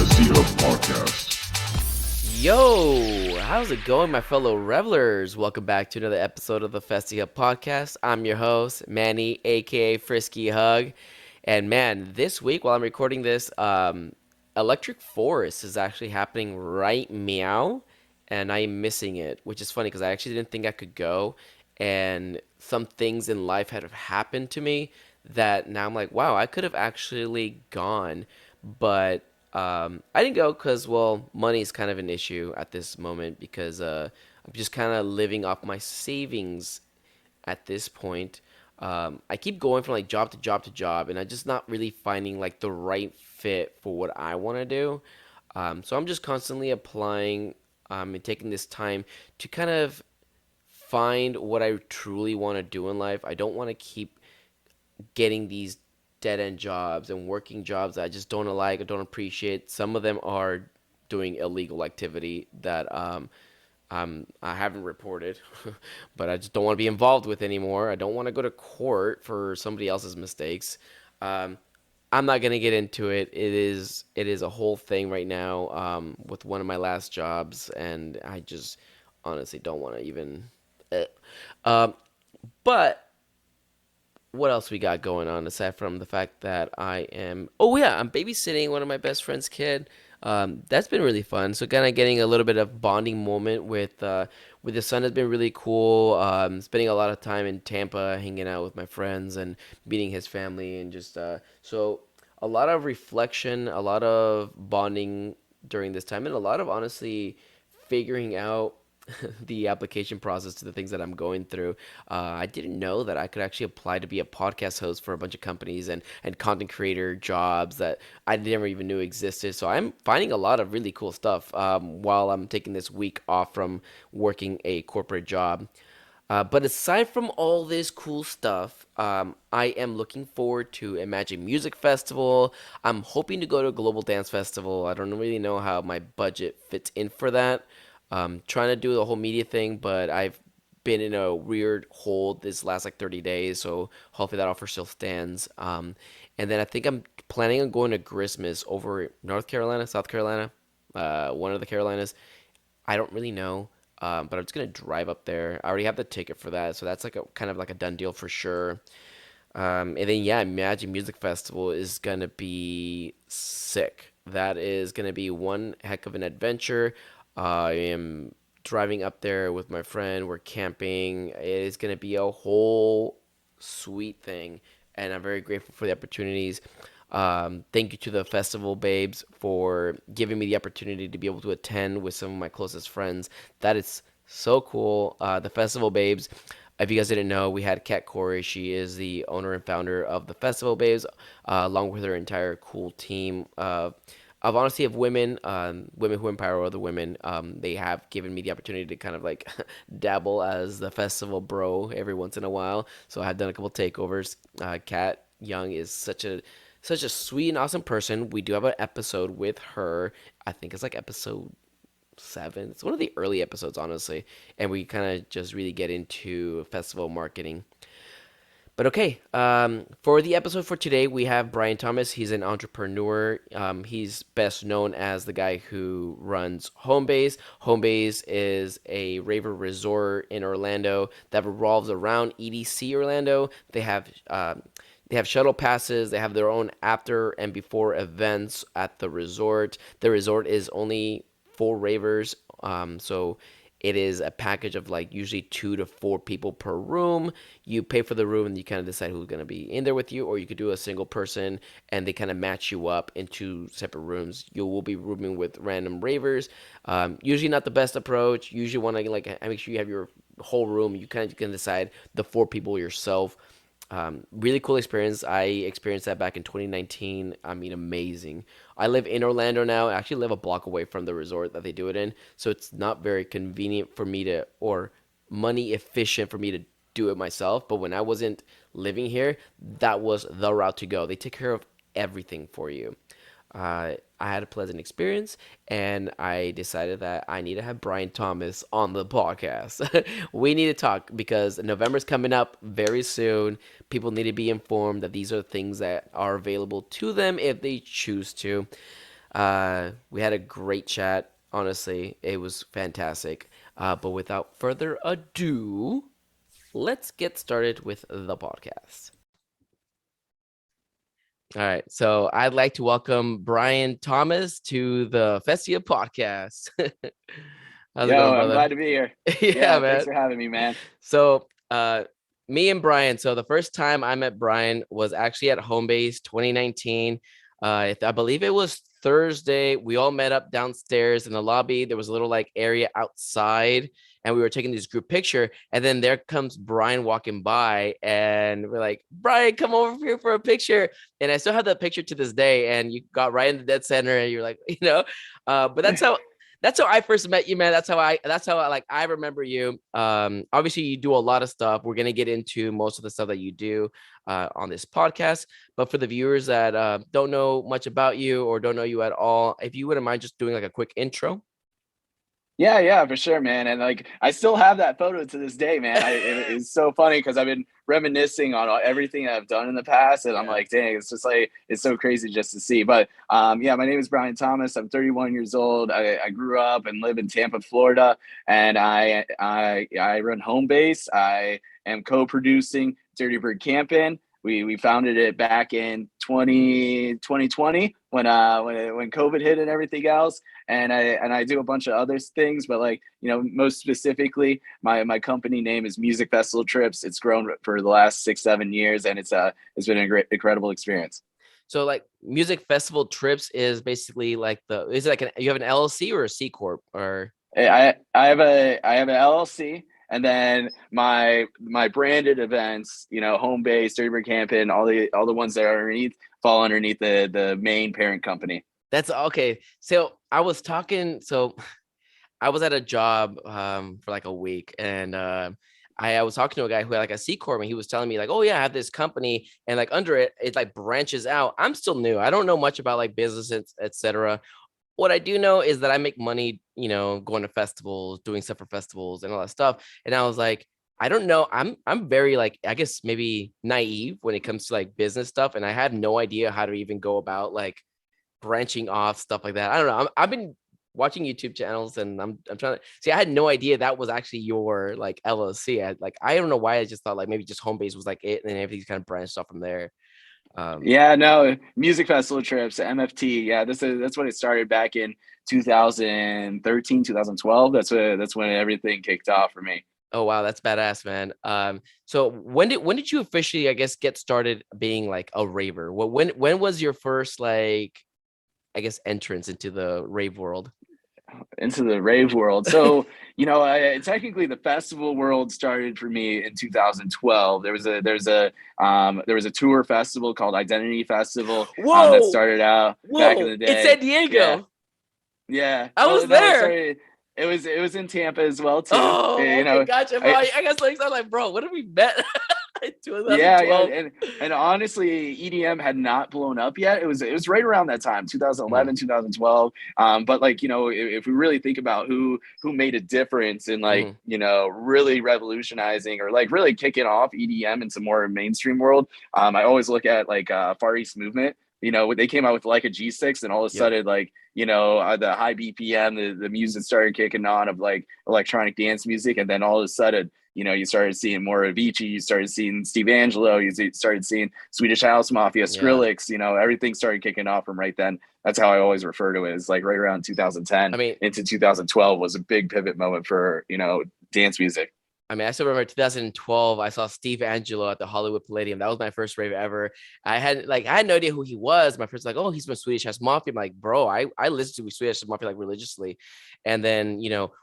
Festy Hub Podcast. Yo, how's it going, my fellow revelers? Welcome back to another episode of the Festy Hub Podcast. I'm your host, Manny, aka Frisky Hug. And man, this week while I'm recording this, Electric Forest is actually happening right meow, and I'm missing it, which is funny because I actually didn't think I could go, and some things in life had happened to me that now I'm like, wow, I could have actually gone, but I didn't go because, well, money is kind of an issue at this moment because I'm just kind of living off my savings at this point. I keep going from like job to job to job, and I'm just not really finding like the right fit for what I want to do. So I'm just constantly applying and taking this time to kind of find what I truly want to do in life. I don't want to keep getting these dead end jobs and working jobs that I just don't like or don't appreciate. Some of them are doing illegal activity that I haven't reported, but I just don't want to be involved with anymore. I don't want to go to court for somebody else's mistakes. Um, I'm not gonna get into it. It is a whole thing right now with one of my last jobs, and I just honestly don't want to even. eh. Um, but what else we got going on aside from the fact that I am oh yeah, I'm babysitting one of my best friend's kid. That's been really fun. So kind of getting a little bit of bonding moment with the son has been really cool. Spending a lot of time in Tampa, hanging out with my friends and meeting his family, and just so a lot of reflection, a lot of bonding during this time, and a lot of honestly figuring out the application process to the things that I'm going through. I didn't know that I could actually apply to be a podcast host for a bunch of companies and content creator jobs that I never even knew existed. So I'm finding a lot of really cool stuff while I'm taking this week off from working a corporate job. But aside from all this cool stuff, I am looking forward to Imagine Music Festival. I'm hoping to go to a Global Dance Festival. I don't really know how my budget fits in for that. Trying to do the whole media thing, but I've been in a weird hold this last like 30 days, so hopefully that offer still stands. And then I think I'm planning on going to Christmas over North Carolina, South Carolina, one of the Carolinas. I don't really know, but I'm just gonna drive up there. I already have the ticket for that, so that's like a kind of like a done deal for sure. And then yeah, Imagine Music Festival is gonna be sick. That is gonna be one heck of an adventure. I am driving up there with my friend. We're camping. It is gonna be a whole sweet thing, and I'm very grateful for the opportunities. Thank you to the festival babes for giving me the opportunity to be able to attend with some of my closest friends. That is so cool. The festival babes. If you guys didn't know, we had Kat Corey. She is the owner and founder of the Festival Babes, along with her entire cool team of honesty of women, women who empower other women. They have given me the opportunity to kind of like dabble as the festival bro every once in a while. So I've done a couple takeovers. Kat Young is such a sweet and awesome person. We do have an episode with her. I think it's like episode 7. It's one of the early episodes, honestly, and we kind of just really get into festival marketing. But okay, for the episode for today, we have DirtyBirdCampInn. He's an entrepreneur. He's best known as the guy who runs Homebass. Homebass is a raver resort in Orlando that revolves around EDC Orlando. They have shuttle passes. They have their own after and before events at the resort. The resort is only for ravers, so it is a package of like usually 2 to 4 people per room. You pay for the room and you kind of decide who's going to be in there with you, or you could do a single person and they kind of match you up in 2 separate rooms. You will be rooming with random ravers. Usually not the best approach. Usually want to like make sure you have your whole room. You kind of can decide the 4 people yourself. Really cool experience. I experienced that back in 2019. I mean, amazing. I live in Orlando now. I actually live a block away from the resort that they do it in. So it's not very convenient for me to, or money efficient for me to do it myself. But when I wasn't living here, that was the route to go. They take care of everything for you. I had a pleasant experience, and I decided that I need to have DirtyBirdCampInn on the podcast. We need to talk because November's coming up very soon. People need to be informed that these are things that are available to them if they choose to. We had a great chat. Honestly, it was fantastic. But without further ado, let's get started with the podcast. All right, so I'd like to welcome DirtyBirdCampInn to the Festy Hub Podcast. How's it Yo, going, I'm brother? glad to be here. Yeah, Yeah, thanks man. for having me, man. So, me and Brian. So the first time I met Brian was actually at Homebase 2019. I believe it was Thursday. We all met up downstairs in the lobby. There was a little like area outside, and we were taking this group picture. And then there comes Brian walking by, and we're like, "Brian, come over here for a picture." And I still have that picture to this day. And you got right in the dead center, and you're like, But that's how I first met you, man. That's how I remember you. Obviously you do a lot of stuff. We're going to get into most of the stuff that you do on this podcast, but for the viewers that don't know much about you or don't know you at all, if you wouldn't mind just doing like a quick intro. Yeah, for sure, man. And like, I still have that photo to this day, man. It's so funny because I've been reminiscing on everything that I've done in the past, and I'm Yeah. like, dang, it's just like it's so crazy just to see. But yeah, my name is DirtyBirdCampInn. I'm 31 years old. I grew up and live in Tampa, Florida, and I run Homebase. I am co-producing DirtyBirdCampInn. We founded it back in 2020 when COVID hit and everything else, and I do a bunch of other things, but like, most specifically, my company name is Music Festival Trips. It's grown for the last 6-7 years, and it's been a great, incredible experience. So like music festival trips is basically like is it like you have an LLC or a C corp or? I have an LLC, and then my branded events, Homebase, DirtyBirdCampInn, all the ones that are underneath fall underneath the main parent company. That's okay. So I was talking. So I was at a job for like a week, and I was talking to a guy who had like a C corp, and he was telling me like, oh yeah, I have this company, and like under it, it like branches out. I'm still new. I don't know much about like business, etc. What I do know is that I make money, going to festivals, doing stuff for festivals, and all that stuff. And I was like, I don't know. I'm very like, I guess maybe naive when it comes to like business stuff, and I had no idea how to even go about like branching off stuff like that. I don't know. I've been watching YouTube channels, and I'm trying to see. I had no idea that was actually your like LLC. I don't know why I just thought like maybe just Homebase was like it, and then everything's kind of branched off from there. Yeah, no, Music Festival Trips, MFT. Yeah, that's when it started back in 2013, 2012. That's when everything kicked off for me. Oh wow, that's badass, man. So when did you officially, I guess, get started being like a raver? When was your first like, I guess, entrance into the rave world? Into the rave world. So, technically the festival world started for me in 2012. There was a tour festival called Identity Festival that Whoa, started out back in whoa! the It's day. San Yeah, Diego. yeah. I Well, was no, it there. started. It was in Tampa as well too. Oh, okay, gotcha, bro. I I got so excited, like, bro, when did we met? In Yeah, 2012. and honestly, EDM had not blown up yet. It was right around that time, Mhm, 2011, 2012. But like, if we really think about who made a difference in like, mhm. really revolutionizing or like really kicking off EDM into more mainstream world, I always look at like Far East Movement. They came out with like a G6, and all of a Yep. sudden, like, the high BPM, the music started kicking on of like electronic dance music, and then all of a sudden, you started seeing more Avicii, you started seeing Steve Angelo, you started seeing Swedish House Mafia, Yeah. Skrillex, everything started kicking off from right then. That's how I always refer to it. It's like right around I 2010 mean, into 2012 was a big pivot moment for, dance music. I still remember 2012. I saw Steve Angelo at the Hollywood Palladium. That was my first rave ever. I had no idea who he was. My friends were like, oh, he's from Swedish House Mafia. I'm like, bro, I listen to Swedish House Mafia like religiously. And then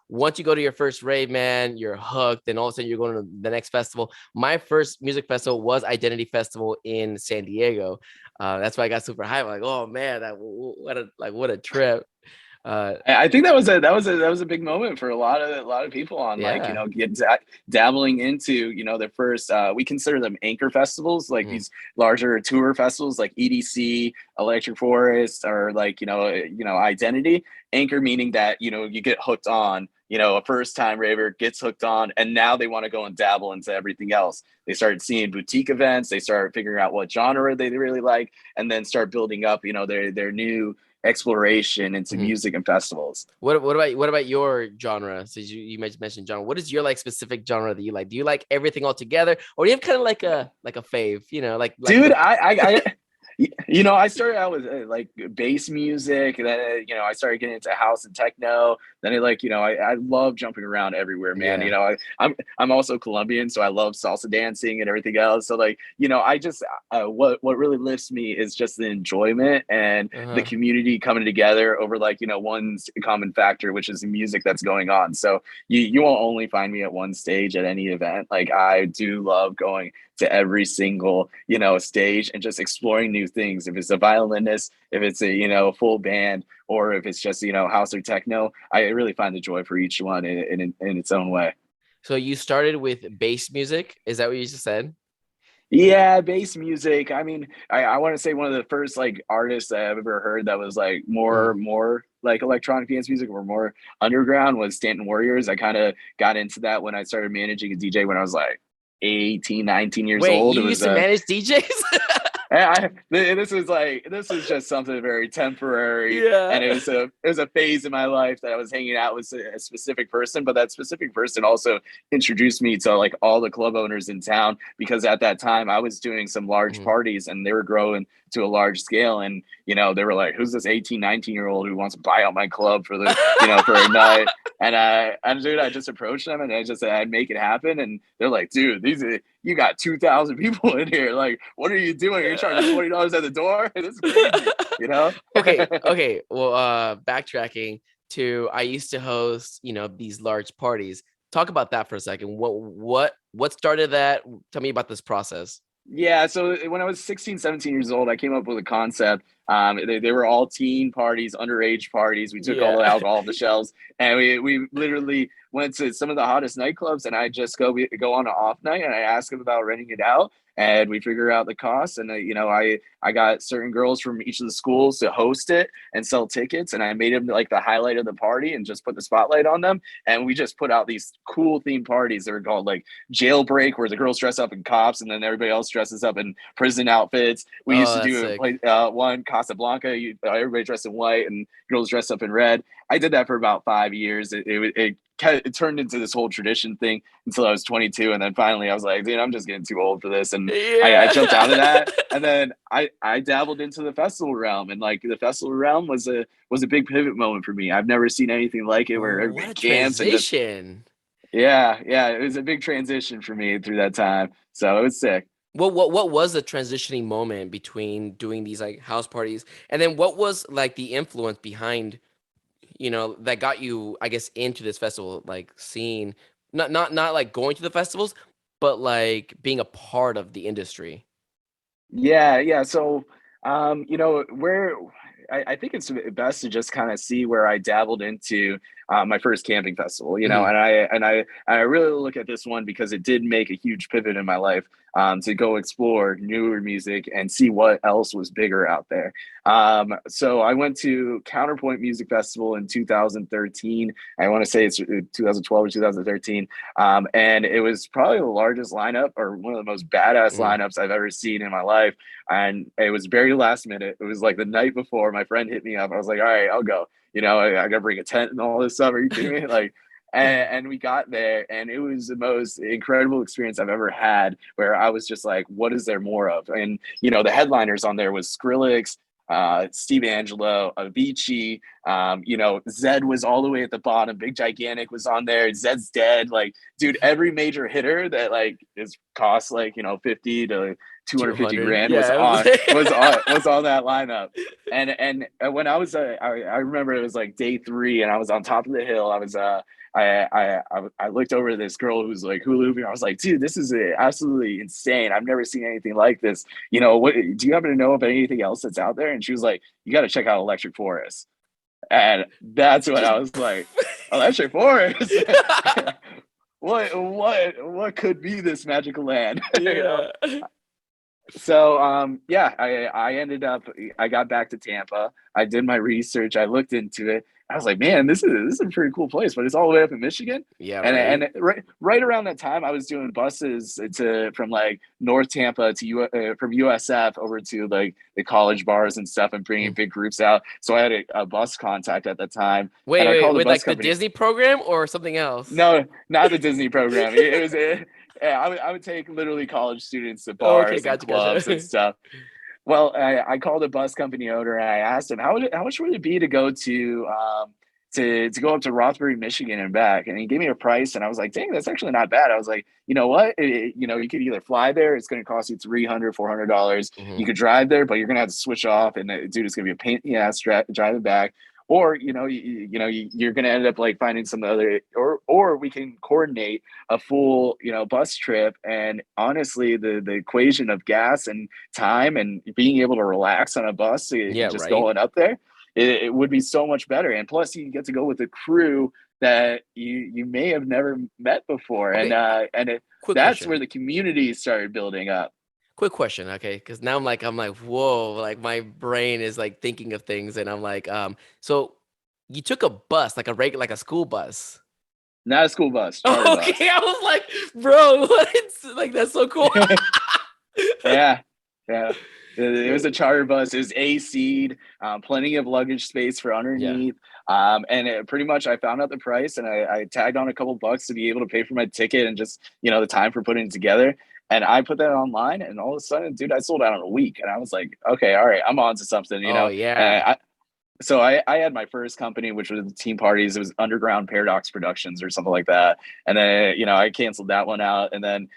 once you go to your first rave, man, you're hooked. And all of a sudden you're going to the next festival. My first music festival was Identity Festival in San Diego. That's why I got super hyped. I'm like, oh man, what a trip. Uh, I think that was a big moment for a lot of people on like, yeah. dabbling into, their first, we consider them anchor festivals, like Mhm. these larger tour festivals like EDC, Electric Forest, or like, Identity. Anchor meaning that, you get hooked on, a first time raver gets hooked on, and now they want to go and dabble into everything else. They started seeing boutique events, they start figuring out what genre they really like, and then start building up, their new exploration into Mhm. music and festivals. What about your genre? So you mentioned genre. What is your like specific genre that you like? Do you like everything all together, or do you have kind of like a fave? You know, like Dude, the I started out with like bass music, and then I started getting into house and techno. Then I love jumping around everywhere, man. yeah. I'm also Colombian, so I love salsa dancing and everything else. So I just what really lifts me is just the enjoyment and the Uh-huh. community coming together over one common factor, which is the music that's going on. So you won't only find me at one stage at any event. Like, I do love going to every single stage and just exploring new things. If it's a violinist, if it's a full band, or if it's just house or techno, I really find the joy for each one in its own way. So you started with bass music. Is that what you just said? Yeah, bass music. I mean, I want to say one of the first like artists I've ever heard that was like Mhm. more like electronic dance music or more underground was Stanton Warriors. I kind of got into that when I started managing a DJ when I was like 18, 19 years Wait, old. you It was used to manage DJs? this was just something very temporary, Yeah. and it was a phase in my life that I was hanging out with a specific person, but that specific person also introduced me to like all the club owners in town, because at that time I was doing some large Mhm. parties and they were growing to a large scale, and they were like, who's this 18, 19-year-old who wants to buy out my club for for a night? And dude, I just approached them and I'd make it happen. And they're like, dude, you got 2,000 people in here. Like, what are you doing? You're charging $20 at the door? This is crazy, you know? Okay. Well, backtracking to I used to host, these large parties. Talk about that for a second. What started that? Tell me about this process. Yeah, so when I was 16, 17 years old, I came up with a concept. They were all teen parties, underage parties. We took all Yeah. the alcohol off the shelves, and we literally went to some of the hottest nightclubs. And I just go on an off night, and I ask them about renting it out, and we figure out the costs. And I got certain girls from each of the schools to host it and sell tickets, and I made them like the highlight of the party and just put the spotlight on them. And we just put out these cool themed parties that were called like Jailbreak, where the girls dress up in cops and then everybody else dresses up in prison outfits. We used Oh, to that's do sick. one Casablanca, everybody dressed in white and girls dressed up in red. I did that for about 5 years. It turned into this whole tradition thing until I was 22, and then finally I was like, dude, I'm just getting too old for this, and I Yeah. jumped out of that. And then I dabbled into the festival realm, and like the festival realm was a big pivot moment for me. I've never seen anything like it, where What everybody a camps and just transition. yeah, it was a big transition for me through that time. So it was sick. What was the transitioning moment between doing these like house parties, and then what was like the influence behind, that got you, I guess, into this festival like scene? Not like going to the festivals, but like being a part of the industry. Yeah. So, where I think it's best to just kind of see where I dabbled into my first camping festival, Mhm. and I really look at this one because it did make a huge pivot in my life, to go explore newer music and see what else was bigger out there. So I went to Counterpoint Music Festival in 2013. I want to say it's 2012 or 2013. And it was probably the largest lineup, or one of the most badass Mhm. lineups I've ever seen in my life. And it was very last minute. It was like the night before. My friend hit me up. I was like, all right, I'll go. I got to bring a tent and all this stuff. Are you kidding me? Like, and we got there, and it was the most incredible experience I've ever had, where I was just like, what is there more of? And the headliners on there was Skrillex, Steve Angelo, Avicii. Zed was all the way at the bottom. Big Gigantic was on there. Zed's dead. Like, dude, every major hitter that like is cost like 50 to 250 200. grand was Yeah. on was on that lineup. And when I remember it was like day 3, and I was on top of the hill. I looked over at this girl who's like hula hooping. I was like, dude, this is absolutely insane. I've never seen anything like this. What do you happen to know of anything else that's out there? And she was like, you got to check out Electric Forest. And that's when Just I was like, Electric Forest. What could be this magical land? yeah. So yeah, I ended up I got back to Tampa. I did my research. I looked into it. I was like, man, this is a pretty cool place, but it's all the way up in Michigan. Yeah, right. And right around that time, I was doing buses to from like North Tampa to from USF over to like the college bars and stuff, and bringing Mm. big groups out. So I had a bus contact at the time, and Wait, I wait, called the with bus like the company. Disney program or something else? No, not the Disney program. It was yeah, I would take literally college students to Okay, bars and gotcha, clubs and gotcha. stuff. Well, I called a bus company owner and I asked him how much would it be to go to go up to Rothbury, Michigan and back, and he gave me a price, and I was like, dang, that's actually not bad. I was like, you know what, you could either fly there, it's going to cost you $300, $400. Hmm. You could drive there, but you're going to have to switch off, and dude, it's going to be a pain in the ass driving back. Or you're going to end up like finding some other, or we can coordinate a full bus trip. And honestly, the equation of gas and time and being able to relax on a bus, Yeah, just right. going up there, it would be so much better. And plus, you get to go with a crew that you may have never met before, Okay, quick that's where question. the community started building up. Quick question, okay? Because now I'm like, whoa, like my brain is like thinking of things, and I'm like, so you took a bus, like a regular, like a school bus. Not a school bus, charter Okay, bus. I was like, bro, what? It's like that's so cool. Yeah, yeah. It was a charter bus. It was AC'd, plenty of luggage space for Yeah. underneath. And pretty much, I found out the price, and I tagged on a couple bucks to be able to pay for my ticket and just the time for putting it together. And I put that online, and all of a sudden, dude, I sold out in a week. And I was like, okay, all right, I'm on to something, Oh And yeah. so I had my first company, which was Team Parties. It was Underground Paradox Productions or something like that. And then, I canceled that one out. And then,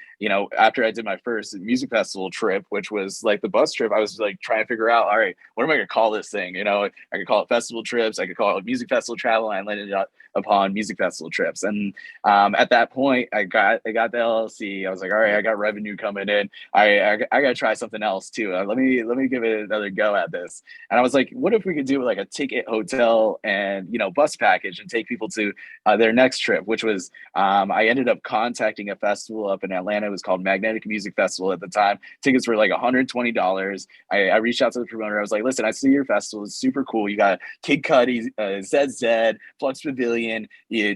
after I did my first music festival trip, which was like the bus trip, I was like trying to figure out, all right, what am I going to call this thing? I could call it festival trips. I could call it music festival travel. And I landed upon music festival trips. And at that point, I got the LLC. I was like, all right, I got revenue coming in. I got to try something else too. Let me give it another go at this. And I was like, what if we could do like a ticket, hotel, and bus package and take people to their next trip, which was I ended up contacting a festival up in Atlanta. It was called Magnetic Music Festival at the time. Tickets were like $120. I reached out to the promoter. I was like, listen, I see your festival. It's super cool. You got Kid Cudi, ZZ, Flux Pavilion,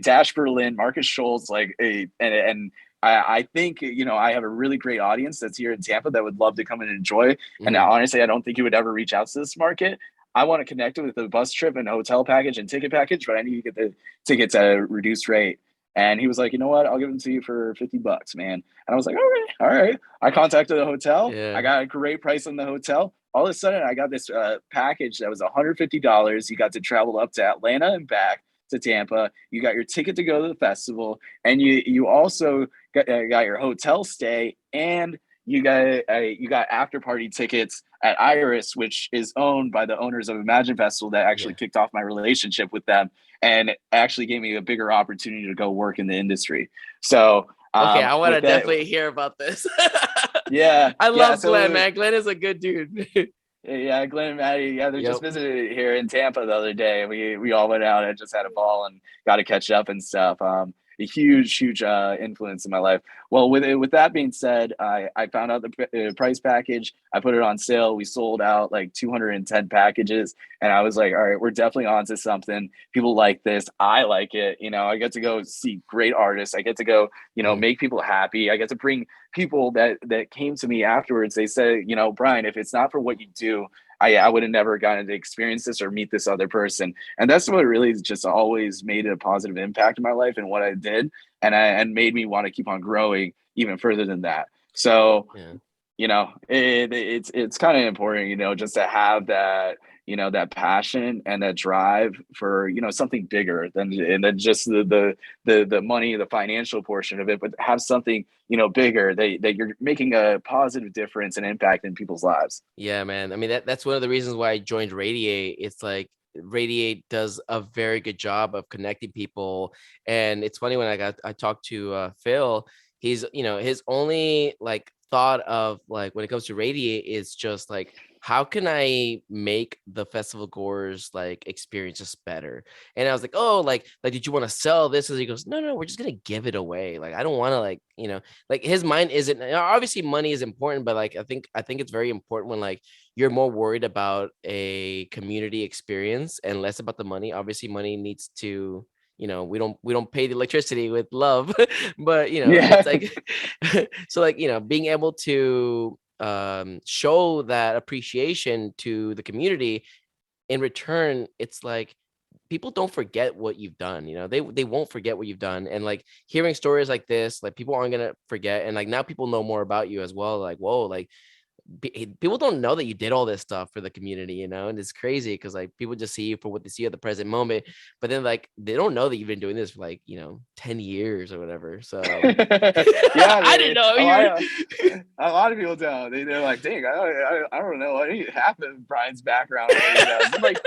Dash Berlin, Marcus Schultz, like, and I think I have a really great audience that's here in Tampa that would love to come and enjoy. And Hmm. honestly, I don't think you would ever reach out to this market. I want to connect with the bus trip and hotel package and ticket package, but I need to get the tickets at a reduced rate. And he was like, you know what? I'll give them to you for $50, man. And I was like, all right. I contacted the hotel. I Yeah. got a great price on the hotel. All of a sudden, I got this package that was $150. You got to travel up to Atlanta and back to Tampa. You got your ticket to go to the festival, and you also got your hotel stay, and you got after party tickets at Iris, which is owned by the owners of Imagine Festival, that actually Yeah. kicked off my relationship with them and actually gave me a bigger opportunity to go work in the industry. So Okay, I want to with that, definitely hear about this. yeah, I yeah. love Glenn, So man. Glenn is a good dude. yeah, Glenn and Maddie, yeah, they're just Yep. visited here in Tampa the other day. We all went out and just had a ball and got to catch up and stuff. A huge influence in my life. Well, with that being said, I found out the price package. I put it on sale. We sold out like 210 packages, and I was like, all right, we're definitely on to something. People like this. I like it. I get to go see great artists. I get to go, Mhm. make people happy. I get to bring people that came to me afterwards. They said, Brian, if it's not for what you do, I would have never gotten to experience this or meet this other person. And that's what really just always made a positive impact in my life and what I did, and made me want to keep on growing even further than that. So Yeah. it's kind of important, just to have that, that passion and that drive for, something bigger than just the money, the financial portion of it, but have something, bigger that you're making a positive difference and impact in people's lives. Yeah, man. I mean, that's one of the reasons why I joined Radiate. It's like Radiate does a very good job of connecting people. And it's funny when I talked to Phil, he's his only like thought of like when it comes to Radiate is just like how can I make the festival goers like experience just better? And I was like, oh, like, did you want to sell this? And he goes, no, we're just gonna give it away. Like, I don't want to like his mind isn't obviously money is important, but like I think it's very important when like you're more worried about a community experience and less about the money. Obviously, money needs to, we don't pay the electricity with love, but Yeah. it's like so like being able to show that appreciation to the community in return. It's like people don't forget what you've done. They won't forget what you've done, and like hearing stories like this, like people aren't gonna forget, and like now people know more about you as well. Like, whoa, like people don't know that you did all this stuff for the community, and it's crazy because like people just see you for what they see at the present moment, but then like they don't know that you've been doing this for like 10 years or whatever. So Yeah, I didn't know a you. a lot of people don't. They're like, dang, I don't know what half of Brian's background or what he does. And like,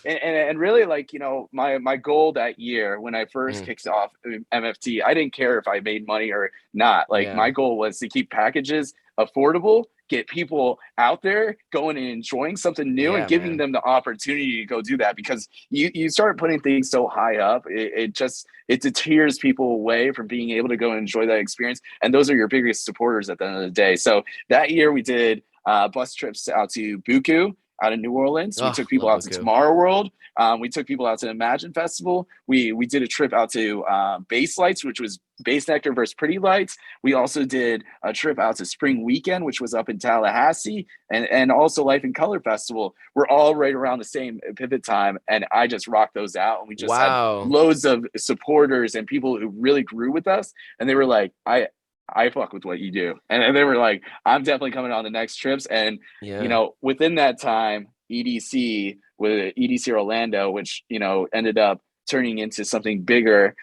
and really like, my goal that year when I first Mhm. kicked off MFT, I didn't care if I made money or not. Like Yeah, my goal was to keep packages affordable, get people out there going and enjoying something new and yeah, giving man. them the opportunity to go do that. Because you start putting things so high up, it deters people away from being able to go and enjoy that experience. And those are your biggest supporters at the end of the day. So that year we did bus trips out to Buku out in New Orleans. We Oh, took people love out to Buku. Tomorrow World. We took people out to Imagine Festival. We did a trip out to Bass Lights, which was Bass Nectar versus Pretty Lights. We also did a trip out to Spring Weekend, which was up in Tallahassee, and also Life in Color Festival. We're all right around the same pivot time, and I just rocked those out. And we just had Wow. loads of supporters and people who really grew with us, and they were like, I fuck with what you do. And they were like, I'm definitely coming on the next trips. And, Yeah. within that time, EDC with EDC Orlando, which, ended up turning into something bigger,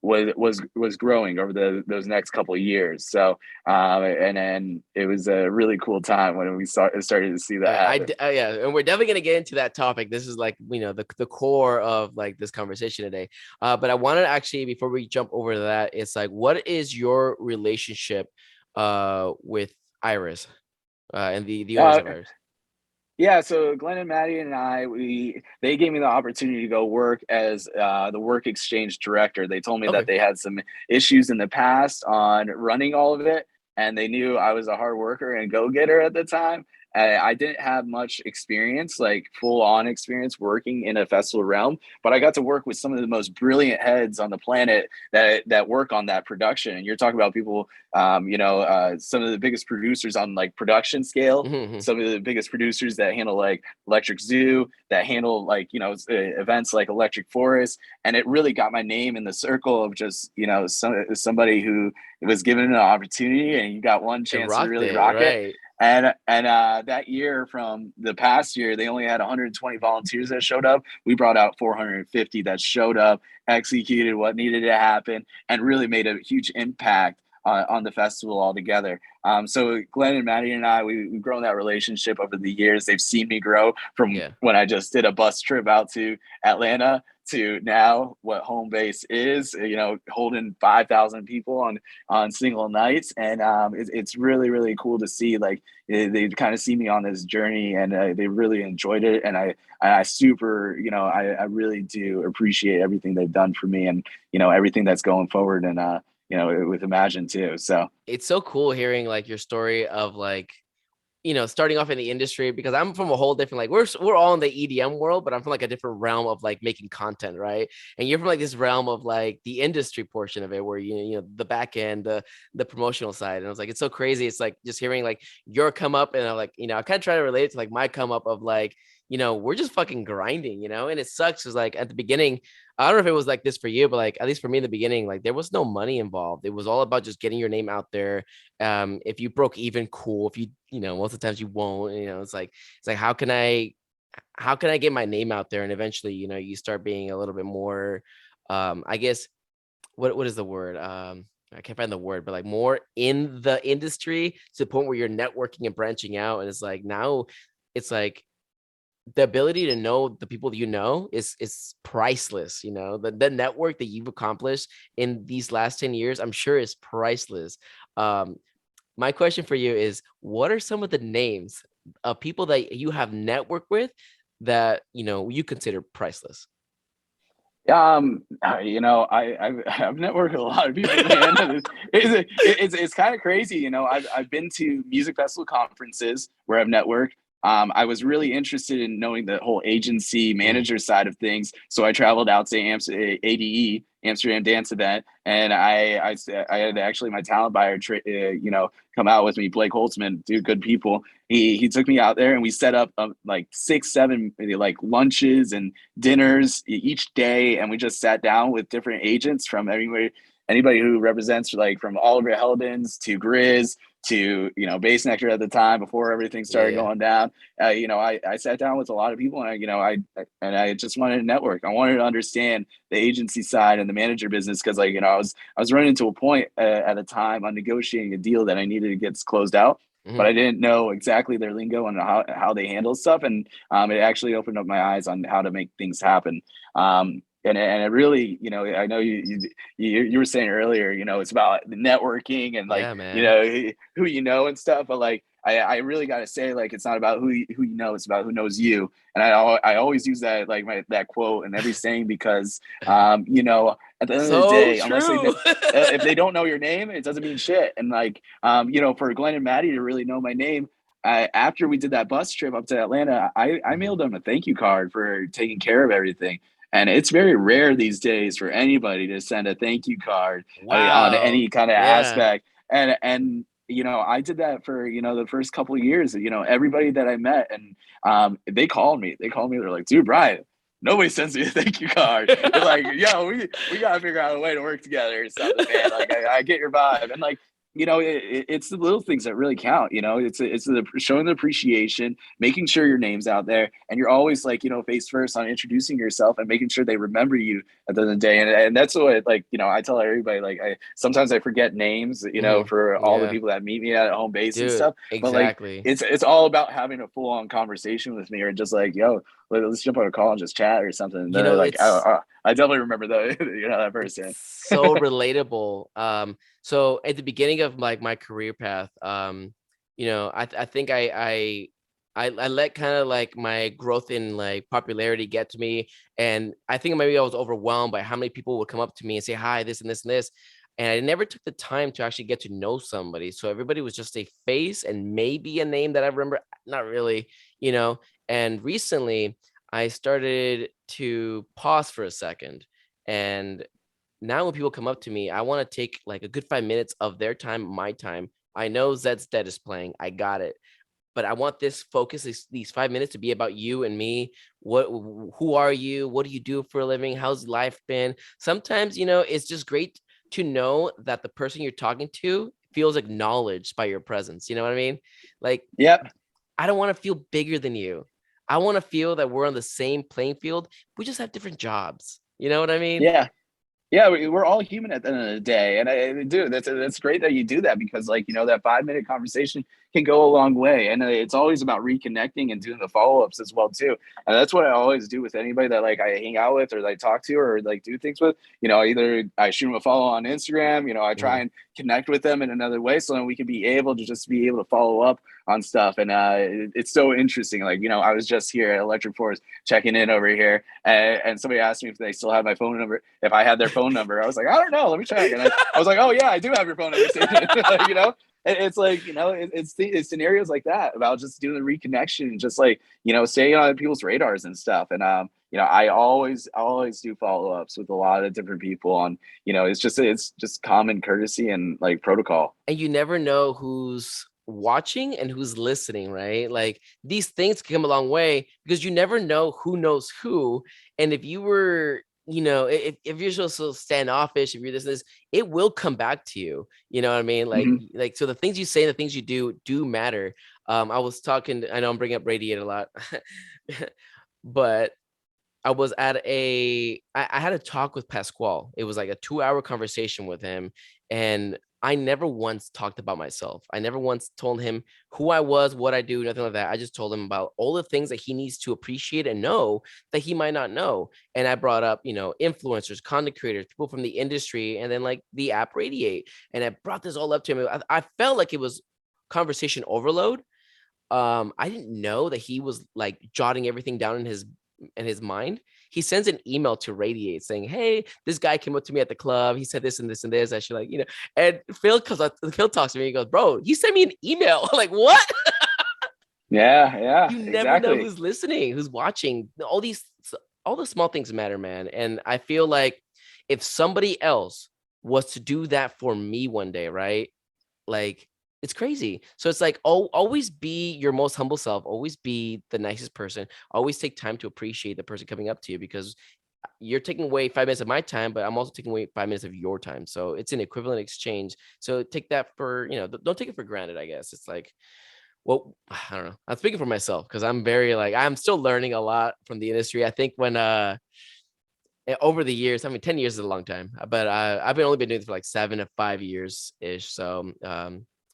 was growing over those next couple of years. So, and then it was a really cool time when we started to see that happen. Yeah, and we're definitely gonna get into that topic. This is like the core of like this conversation today. But I wanted to actually, before we jump over to that, it's like, what is your relationship with Iris and the owners Uh, of Iris? Yeah, so Glenn and Maddie and I, they gave me the opportunity to go work as the work exchange director. They told me that Okay. they had some issues in the past on running all of it, and they knew I was a hard worker and go getter at the time. I didn't have much experience, like full on experience working in a festival realm, but I got to work with some of the most brilliant heads on the planet that work on that production. And you're talking about people, some of the biggest producers on like production scale, Hmm. some of the biggest producers that handle like Electric Zoo, that handle like events like Electric Forest, and it really got my name in the circle of just somebody who was given an opportunity and you got one It chance to rocked really it, rock it. right? And that year from the past year, they only had 120 volunteers that showed up. We brought out 450 that showed up, executed what needed to happen, and really made a huge impact on the festival altogether. So Glenn and Maddie and I, we've grown that relationship over the years. They've seen me grow from Yeah. when I just did a bus trip out to Atlanta to now what home base is, holding 5,000 people on single nights. And it's really, really cool to see, like, they kind of see me on this journey, and they really enjoyed it. And I super, I really do appreciate everything they've done for me, and, everything that's going forward. And, with Imagine too. So It's so cool hearing like your story of like starting off in the industry, because I'm from a whole different, like we're all in the EDM world, but I'm from like a different realm of like making content, right? And you're from like this realm of like the industry portion of it, where the back end, the promotional side. And I was like, it's so crazy. It's like just hearing like your come up, and I'm like, I kind of try to relate it to like my come up of like, we're just fucking grinding, and it sucks because like at the beginning, I don't know if it was like this for you, but like at least for me in the beginning, like there was no money involved. It was all about just getting your name out there. If you broke even, cool. If most of the times you won't. It's like how can I get my name out there? And eventually, you start being a little bit more, I guess, what is the word? I can't find the word, but like more in the industry to the point where you're networking and branching out. And it's like now it's like the ability to know the people that is priceless. The network that you've accomplished in these last 10 years, I'm sure, is priceless. um my question for you is, what are some of the names of people that you have networked with that, you consider priceless? I've networked with a lot of people, man. It's kind of crazy, I've been to music festival conferences where I've networked. I was really interested in knowing the whole agency Mm, manager side of things, so I traveled out to ADE, Amsterdam Dance Event, and I had actually my talent buyer, come out with me, Blake Holtzman, dude, good people. He took me out there and we set up like 6, 7 like lunches and dinners each day, and we just sat down with different agents from everywhere, anybody who represents, like from Oliver Heldens to Grizz to Bass Nectar at the time before everything yeah, started yeah. going down. I sat down with a lot of people, and I just wanted to network. I wanted to understand the agency side and the manager business, because I was running to a point at a time on negotiating a deal that I needed to get closed out, but Hmm. I didn't know exactly their lingo and how they handle stuff. And it actually opened up my eyes on how to make things happen. And it really, I know you were saying earlier, it's about networking and, like, Yeah, man. who and stuff. But, like, I really got to say, like, it's not about who you know, it's about who knows you. And I always use that, like, that quote and every saying, because at the end of the So day, unless true. if they don't know your name, it doesn't mean shit. And, like, for Glenn and Maddie to really know my name, after we did that bus trip up to Atlanta, I Mhm. mailed them a thank you card for taking care of everything. And it's very rare these days for anybody to send a thank you card, on Wow. any kind of Yeah. aspect. And I did that for the first couple of years. Everybody that I met, and they called me. They called me. They're like, "Dude, Brian, nobody sends me a thank you card." They're like, "Yo, we gotta figure out a way to work together or something, man." Like, I get your vibe, and, like, it's the little things that really count. It's the showing the appreciation, making sure your name's out there, and you're always, like, face first on introducing yourself and making sure they remember you at the end of the day. And that's what, like, I tell everybody, like, I sometimes I forget names, Mhm. for all the Yeah. people that meet me at home base and Dude, stuff. But, like, exactly. it's all about having a full on conversation with me, or just like, yo, let's jump on a call and just chat or something. And You then they're know, like, it's I definitely remember that that it's person. so relatable. So at the beginning of, like, my career path, I think I let kind of, like, my growth in, like, popularity get to me, and I think maybe I was overwhelmed by how many people would come up to me and say hi, this and this and this, and I never took the time to actually get to know somebody. So everybody was just a face and maybe a name that I remember, not really, you know. And recently, I started to pause for a second, and now when people come up to me, I want to take, like, a good 5 minutes of their time, my time. I know Zed's Dead is playing. I got it. But I want this focus, these 5 minutes to be about you and me. Who are you? What do you do for a living? How's life been? Sometimes, it's just great to know that the person you're talking to feels acknowledged by your presence. You know what I mean? Like, Yep. I don't want to feel bigger than you. I want to feel that we're on the same playing field. We just have different jobs. You know what I mean? Yeah. Yeah, we're all human at the end of the day, and dude, that's great that you do that, because, like, that 5 minute conversation can go a long way, and it's always about reconnecting and doing the follow ups as well too. And that's what I always do with anybody that, like, I hang out with or, like, talk to or, like, do things with. Either I shoot them a follow on Instagram. I try Mhm. and connect with them in another way, so then we can be able to just be able to follow up on stuff. And it's so interesting. Like, I was just here at Electric Force checking in over here, and somebody asked me if they still have my phone number, if I had their phone number. I was like, I don't know, let me check. And I was like, oh yeah, I do have your phone number saved. It's like, it's scenarios like that about just doing the reconnection and just, like, staying on people's radars and stuff. And I always do follow-ups with a lot of different people on, it's just common courtesy and, like, protocol. And you never know who's watching and who's listening, right? Like, these things can come a long way because you never know who knows who. And if you were, if you're so standoffish, if you're this, it will come back to you. You know what I mean? Like, Hmm. so the things you say, the things you do matter. I was talking. I know I'm bringing up Radiate a lot, but I was at I had a talk with Pasquale. It was like a 2-hour conversation with him, and I never once talked about myself. I never once told him who I was, what I do, nothing like that. I just told him about all the things that he needs to appreciate and know that he might not know. And I brought up, influencers, content creators, people from the industry, and then, like, the app Radiate. And I brought this all up to him. I felt like it was conversation overload. I didn't know that he was like jotting everything down in his mind. He sends an email to Radiate saying, "Hey, this guy came up to me at the club. He said this and this and this. I should like, you know." And Phil talks to me. He goes, "Bro, he sent me an email." Like, what? Yeah, You never know exactly. who's listening, who's watching. All the small things matter, man. And I feel like if somebody else was to do that for me one day, right? Like, it's crazy. So it's like, always be your most humble self, always be the nicest person, always take time to appreciate the person coming up to you, because you're taking away 5 minutes of my time, but I'm also taking away 5 minutes of your time. So it's an equivalent exchange. So take that for, don't take it for granted, I guess. It's like, well, I don't know. I'm speaking for myself because I'm very like, I'm still learning a lot from the industry. I think when over the years, I mean, 10 years is a long time, but I've only been doing this for like 7 to 5 years ish. So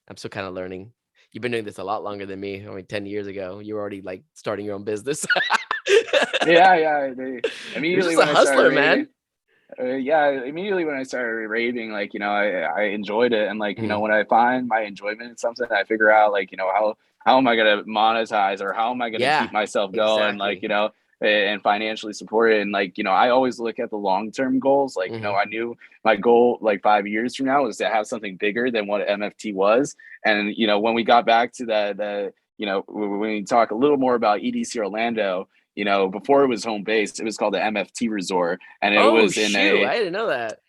I'm still kind of learning. You've been doing this a lot longer than me. I mean, 10 years ago, you were already like starting your own business. Yeah. You're Immediately just a when I started hustler, man. raving, immediately when I started raving, like, I enjoyed it. And like, Mhm. when I find my enjoyment in something, I figure out like, how am I going to monetize, or how am I going to keep Yeah, myself going? Like, exactly. and financially support it. And like, I always look at the long-term goals. Like, Hmm. I knew my goal like 5 years from now was to have something bigger than what MFT was. And, when we got back to when we talk a little more about EDC Orlando, before it was home base, it was called the MFT Resort, and it Oh, was in shoot. a I didn't know that.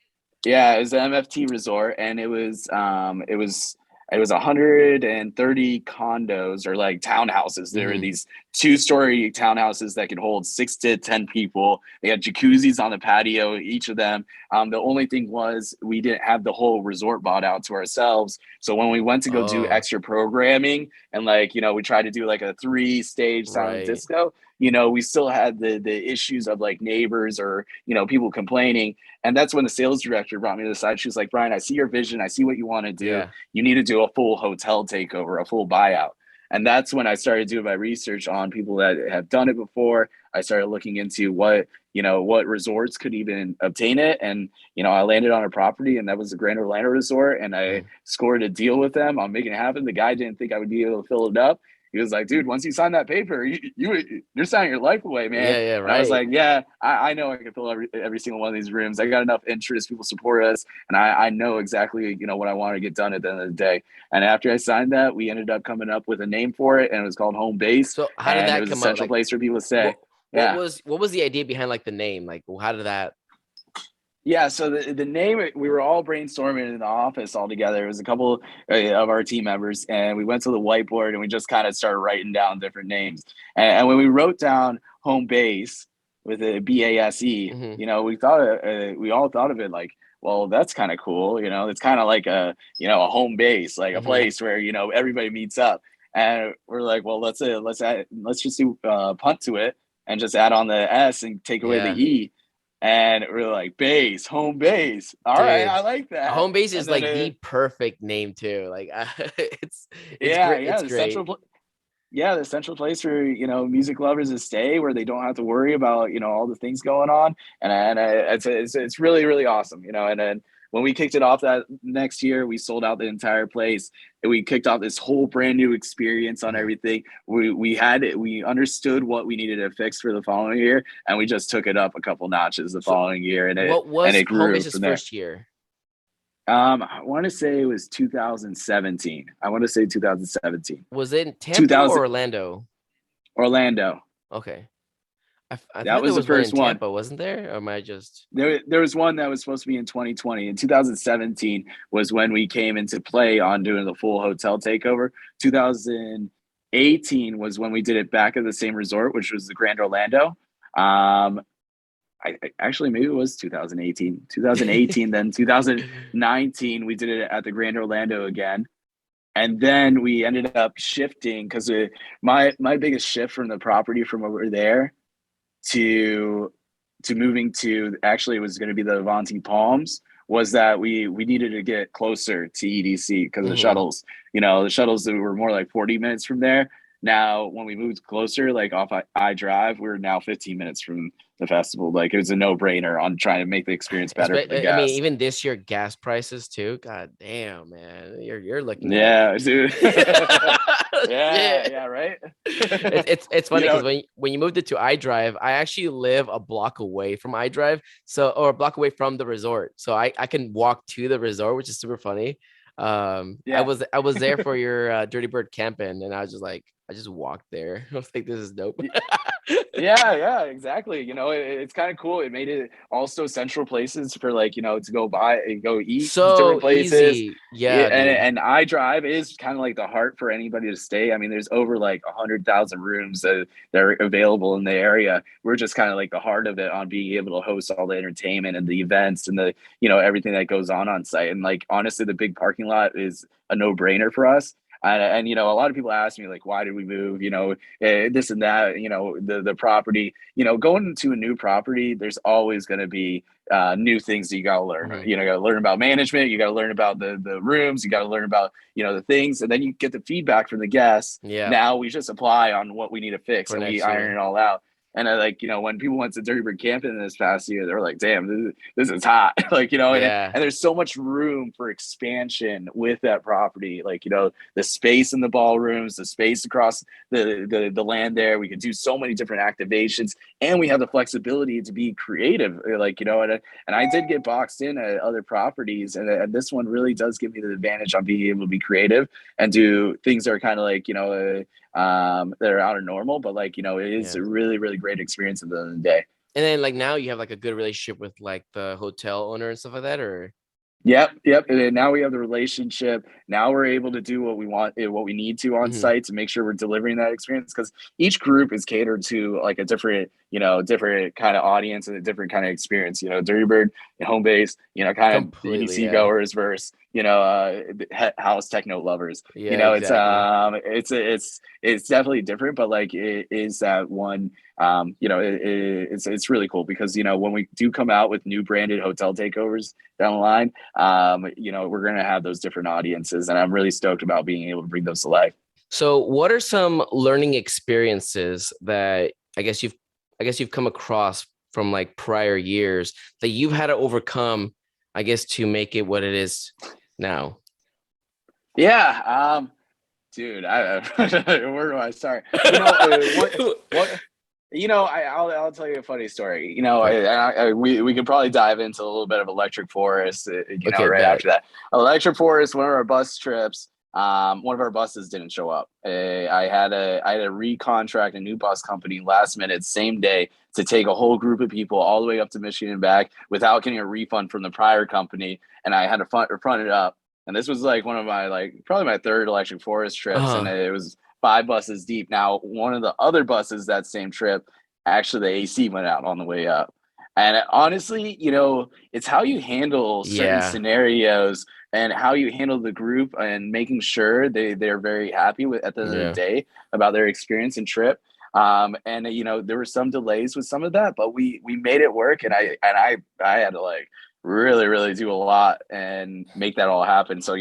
yeah, it was an MFT resort, and it was 130 condos, or like townhouses. There were Hmm. these 2-story townhouses that could hold 6 to 10 people. They had jacuzzis on the patio, each of them. The only thing was we didn't have the whole resort bought out to ourselves. So when we went to go do Oh, extra programming, and like, we tried to do like a 3-stage silent right. disco, we still had the issues of like neighbors, or people complaining. And that's when the sales director brought me to the side. She was like, "Brian, I see your vision. I see what you want to do. Yeah. You need to do a full hotel takeover, a full buyout." And that's when I started doing my research on people that have done it before. I started looking into what resorts could even obtain it. And, I landed on a property, and that was the Grand Orlando Resort. And I Mm. scored a deal with them on making it happen. The guy didn't think I would be able to fill it up. He was like, "Dude, once you sign that paper, you're signing your life away, man." Yeah, yeah, And I was right. like, "Yeah, I know I can fill every single one of these rooms. I got enough interest. People support us, and I know exactly what I want to get done at the end of the day." And after I signed that, we ended up coming up with a name for it, and it was called Home Base, So how did and it that was a come up? central Like, place for people to stay. what Yeah. what was the idea behind like the name? Like, how did that? Yeah, so the name, we were all brainstorming in the office all together. It was a couple of our team members, and we went to the whiteboard, and we just kind of started writing down different names. And when we wrote down Home Base with a BASE, Hmm. we all thought of it like, well, that's kind of cool. It's kind of like a home base, like a Hmm. place where everybody meets up. And we're like, well, let's just do punt to it and just add on the S and take away the Yeah, E, and we're like, base, home base. All right, dude. I like that. Home base And is then like the perfect name too. Like, it's yeah, great. yeah, It's great. the central place for music lovers to stay, where they don't have to worry about all the things going on. It's really really awesome. And then when we kicked it off that next year, we sold out the entire place, and we kicked off this whole brand new experience on Mhm. everything. We understood what we needed to fix for the following year, and we just took it up a couple notches the So, following year, and it what and was it home grew base's from there. first year? I want to say it was 2017. I want to say 2017. Was it in Tampa or 2000 Orlando? Orlando. Okay, I That thought there was the was one in first one. Tampa, wasn't there? Or am I just? There was one that was supposed to be in 2020. In 2017 was when we came into play on doing the full hotel takeover. 2018 was when we did it back at the same resort, which was the Grand Orlando. Actually, maybe it was 2018. 2018, then 2019 we did it at the Grand Orlando again. And then we ended up shifting because my biggest shift from the property from over there to moving to, actually, it was going to be the Avanti Palms, was that we needed to get closer to EDC because of the Hmm. shuttles. The shuttles that were more like 40 minutes from there. Now, when we moved closer, like off I drive, we're now 15 minutes from the festival. Like it was a no-brainer on trying to make the experience better for the I mean, guests. even this year, gas prices too. God damn, man, you're looking at Yeah, dude. shit. Yeah, right. It's You funny because know, when you moved it to iDrive, I actually live a block away from iDrive, so or a block away from the resort, so I can walk to the resort, which is super funny. yeah. I was there for your DirtyBirdCampInn, and I was just like, I just walked there. I was like, this is dope. Yeah, exactly. It's kind of cool. It made it also central places for like, to go buy and go eat So different places. easy, Yeah, yeah, and dude. and iDrive is kind of like the heart for anybody to stay. I mean, there's over like 100,000 rooms that are available in the area. We're just kind of like the heart of it on being able to host all the entertainment and the events and the, everything that goes on site. And like honestly, the big parking lot is a no-brainer for us. And a lot of people ask me like, why did we move? This and that. The property. Going into a new property, there's always going to be new things that you got to learn. Mhm. You got to learn about management. You got to learn about the rooms. You got to learn about the things, and then you get the feedback from the guests. Yeah, Now we just apply on what we need to fix, for and we next iron year. it all out. And I like, when people went to Dirty Bird Camping this past year, they were like, damn, this is hot. Like, Yeah, and there's so much room for expansion with that property. Like, the space in the ballrooms, the space across the land there. We could do so many different activations, and we have the flexibility to be creative. Like, and I did get boxed in at other properties, and this one really does give me the advantage on being able to be creative and do things that are kind of like, that are out of normal, but like, it is yeah. a really, really great experience at the end of the day. And then like now you have like a good relationship with like the hotel owner and stuff like that, or Yep. And then now we have the relationship. Now we're able to do what we want, what we need to on Mhm. site to make sure we're delivering that experience. Because each group is catered to like a different, different kind of audience and a different kind of experience. Dirty Bird, home base, kind of the Completely, EDC yeah. goers versus, house techno lovers. Yeah, exactly. It's definitely different, but like it is that one. It's really cool because when we do come out with new branded hotel takeovers down the line, we're going to have those different audiences, and I'm really stoked about being able to bring those to life. So, what are some learning experiences that I guess you've come across from like prior years that you've had to overcome, I guess, to make it what it is now? Yeah, dude, where do I start? What I'll tell you a funny story. But We could probably dive into a little bit of Electric Forest, okay, right bet. after that. Electric Forest, one of our bus trips, one of our buses didn't show up. I had to recontract a new bus company last minute, same day, to take a whole group of people all the way up to Michigan and back without getting a refund from the prior company, and I had to front it up. And this was like one of my probably my third Electric Forest trips, and Uh, it was 5 buses deep. Now, one of the other buses that same trip, actually the AC went out on the way up. And honestly, it's how you handle certain yeah, scenarios and how you handle the group and making sure they're very happy with at the end of the yeah. day about their experience and trip. And there were some delays with some of that, but we made it work, and I had to like really really do a lot and make that all happen. So